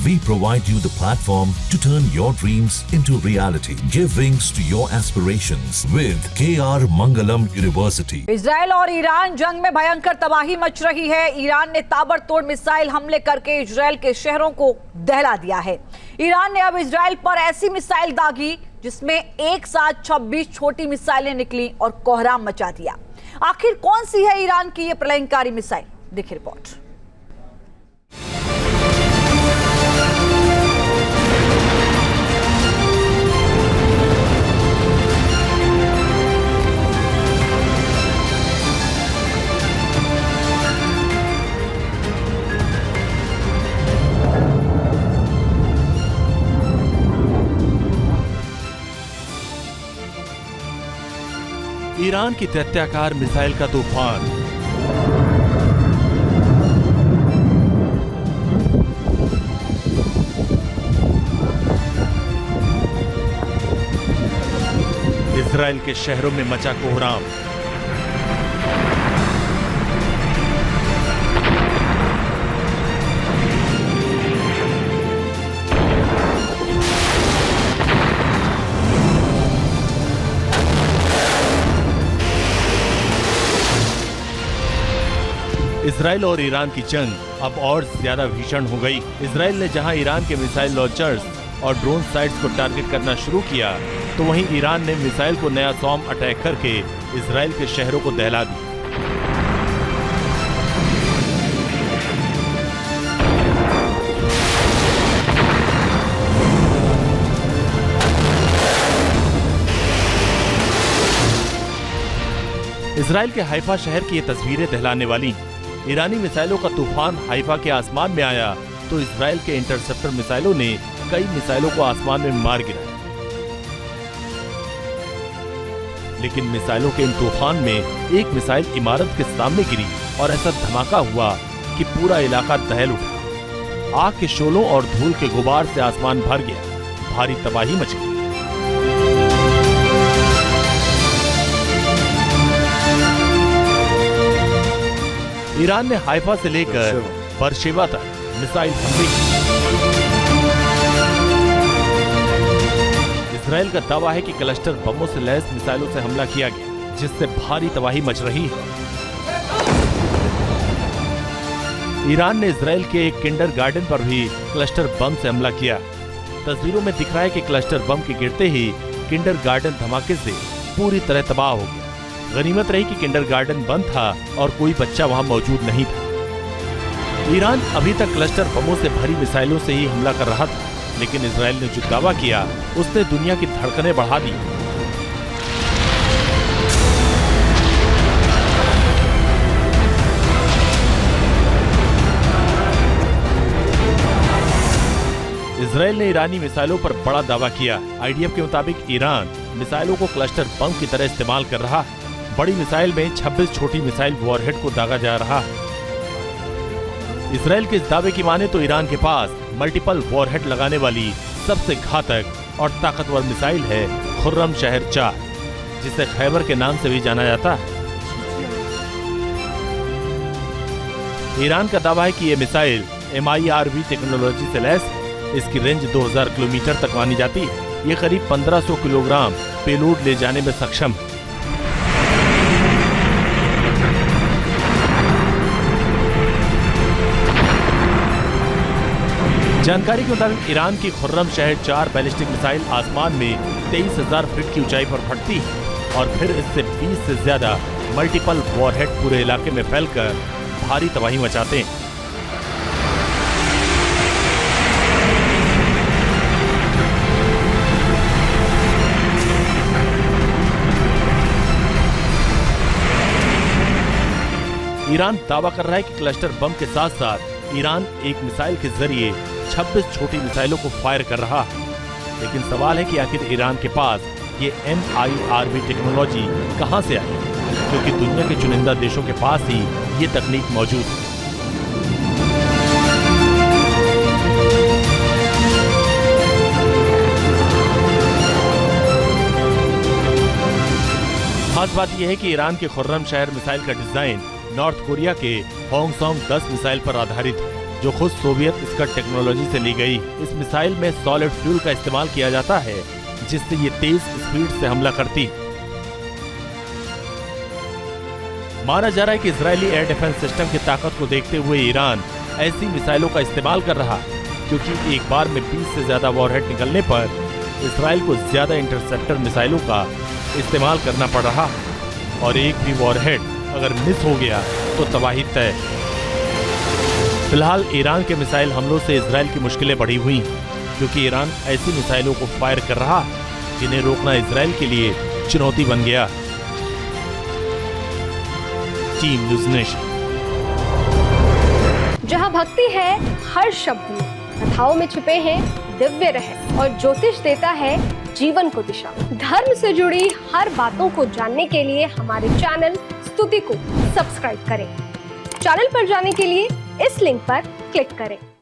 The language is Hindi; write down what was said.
We provide you the platform to turn your dreams into reality. Give wings to your aspirations with KR Mangalam University. Israel और ईरान जंग में भयंकर तबाही मच रही है। ईरान ने ताबड़तोड़ मिसाइल हमले करके इजराइल के शहरों को दहला दिया है। ईरान ने अब इजराइल पर ऐसी मिसाइल दागी जिसमें एक साथ 26 छोटी मिसाइलें निकली और कोहराम मचा दिया। आखिर कौन सी है ईरान की ये प्रलयंकारी मिसाइल? देखिए रिपोर्ट। ईरान की दैत्याकार मिसाइल का तूफान। इजराइल के शहरों में मचा कोहराम। इजराइल और ईरान की जंग अब और ज्यादा भीषण हो गई। इजराइल ने जहां ईरान के मिसाइल लॉन्चर्स और ड्रोन साइट्स को टारगेट करना शुरू किया, तो वहीं ईरान ने मिसाइल को नया सॉर्म अटैक करके इजराइल के शहरों को दहला दिया। इजराइल के हाइफा शहर की ये तस्वीरें दहलाने वाली। ईरानी मिसाइलों का तूफान हाइफा के आसमान में आया तो इजराइल के इंटरसेप्टर मिसाइलों ने कई मिसाइलों को आसमान में मार गिराया। लेकिन मिसाइलों के इन तूफान में एक मिसाइल इमारत के सामने गिरी और ऐसा धमाका हुआ कि पूरा इलाका दहल उठा। आग के शोलों और धूल के गुबार से आसमान भर गया। भारी तबाही मच गई। ईरान ने हाइफा से लेकर बरशेवा तक मिसाइल हमले किए। इजराइल का दावा है कि क्लस्टर बमों से लैस मिसाइलों से हमला किया गया, जिससे भारी तबाही मच रही है। ईरान ने इजराइल के एक किंडर गार्डन पर भी क्लस्टर बम से हमला किया। तस्वीरों में दिख रहा है कि क्लस्टर बम के गिरते ही किंडर गार्डन धमाके से पूरी तरह तबाह हो गया। गनीमत रही कि किंडर गार्डन बंद था और कोई बच्चा वहां मौजूद नहीं था। ईरान अभी तक क्लस्टर बमों से भरी मिसाइलों से ही हमला कर रहा था, लेकिन इजराइल ने जो दावा किया उसने दुनिया की धड़कनें बढ़ा दी। इजराइल ने ईरानी मिसाइलों पर बड़ा दावा किया। आईडीएफ के मुताबिक ईरान मिसाइलों को क्लस्टर बम की तरह इस्तेमाल कर रहा है। बड़ी मिसाइल में 26 छोटी मिसाइल वॉरहेड को दागा जा रहा है। इजराइल के इस दावे की माने तो ईरान के पास मल्टीपल वॉरहेड लगाने वाली सबसे घातक और ताकतवर मिसाइल है खुर्रम शहर 4, जिसे खैबर के नाम से भी जाना जाता है। ईरान का दावा है कि यह मिसाइल MIRV टेक्नोलॉजी से लैस है। इसकी रेंज 2000 किलोमीटर तक मानी जाती है। ये करीब 1500 किलोग्राम पेलोड ले जाने में सक्षम है। जानकारी के मुताबिक ईरान की खुर्रम शहर 4 बैलिस्टिक मिसाइल आसमान में 23,000 फीट की ऊंचाई पर फटती है और फिर इससे 20 से ज्यादा मल्टीपल वॉरहेड पूरे इलाके में फैलकर भारी तबाही मचाते हैं। ईरान दावा कर रहा है कि क्लस्टर बम के साथ साथ ईरान एक मिसाइल के जरिए 26 छोटी मिसाइलों को फायर कर रहा है। लेकिन सवाल है कि आखिर ईरान के पास ये MIRV टेक्नोलॉजी कहां से आई, क्योंकि दुनिया के चुनिंदा देशों के पास ही ये तकनीक मौजूद है। खास बात यह है कि ईरान के खुर्रम शहर मिसाइल का डिजाइन नॉर्थ कोरिया के होंगसोंग 10 मिसाइल पर आधारित है। जो खुद सोवियत स्कड टेक्नोलॉजी से ली गई। इस मिसाइल में सॉलिड फ्यूल का इस्तेमाल किया जाता है, जिससे ये तेज स्पीड से हमला करती। माना जा रहा है कि इजरायली एयर डिफेंस सिस्टम की ताकत को देखते हुए ईरान ऐसी मिसाइलों का इस्तेमाल कर रहा, क्योंकि एक बार में 20 से ज्यादा वॉरहेड निकलने पर इजराइल को ज्यादा इंटरसेप्टर मिसाइलों का इस्तेमाल करना पड़ रहा, और एक भी वॉरहेड अगर मिस हो गया तो तबाही तय। फिलहाल ईरान के मिसाइल हमलों से इजराइल की मुश्किलें बढ़ी हुई, क्योंकि ईरान ऐसी मिसाइलों को फायर कर रहा जिन्हें रोकना इजराइल के लिए चुनौती बन गया। Team news nation. जहां भक्ति है हर शब्द में, कथाओं में छुपे हैं दिव्य रहस्य और ज्योतिष देता है जीवन को दिशा। धर्म से जुड़ी हर बातों को जानने के लिए हमारे चैनल स्तुति को सब्सक्राइब करें। चैनल पर जाने के लिए इस लिंक पर क्लिक करें।